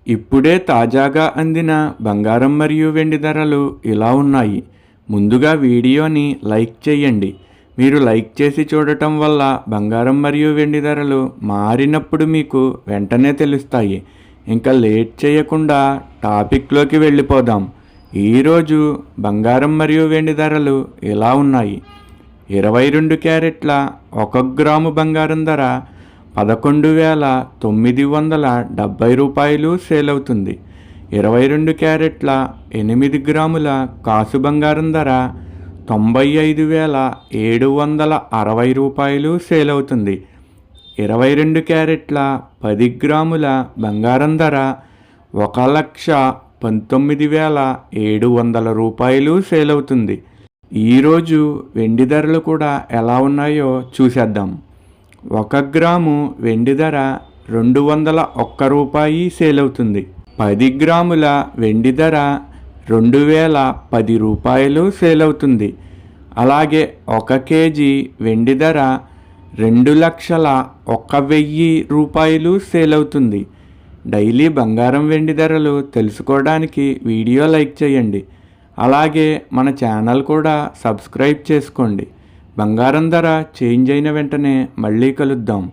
ఇప్పుడే తాజాగా అందిన బంగారం మరియు వెండి ధరలు ఇలా ఉన్నాయి. ముందుగా వీడియోని లైక్ చేయండి. మీరు లైక్ చేసి చూడటం వల్ల బంగారం మరియు వెండి ధరలు మారినప్పుడు మీకు వెంటనే తెలుస్తాయి. ఇంకా లేట్ చేయకుండా టాపిక్లోకి వెళ్ళిపోదాం. ఈరోజు బంగారం మరియు వెండి ధరలు ఇలా ఉన్నాయి. 22 క్యారెట్ల 1 గ్రాము బంగారం ధర 11,970 రూపాయలు సేల్ అవుతుంది. 22 క్యారెట్ల 8 గ్రాముల కాసు బంగారం ధర 95,760 రూపాయలు సేల్ అవుతుంది. 22 క్యారెట్ల 10 గ్రాముల బంగారం ధర 1,19,700 రూపాయలు సేల్ అవుతుంది. ఈరోజు వెండి ధరలు కూడా ఎలా ఉన్నాయో చూసేద్దాం. 1 గ్రాము వెండి ధర 201 రూపాయి సేల్ అవుతుంది. 10 గ్రాముల వెండి ధర 2,010 రూపాయలు సేల్ అవుతుంది. అలాగే 1 కేజీ వెండి ధర 2,01,000 రూపాయలు సేల్ అవుతుంది. డైలీ బంగారం వెండి ధరలు తెలుసుకోవడానికి వీడియో లైక్ చేయండి. అలాగే మన ఛానల్ కూడా సబ్స్క్రైబ్ చేసుకోండి. బంగారం ధర చేంజ్ అయిన వెంటనే మళ్ళీ కలుద్దాం.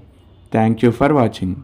Thank you for watching.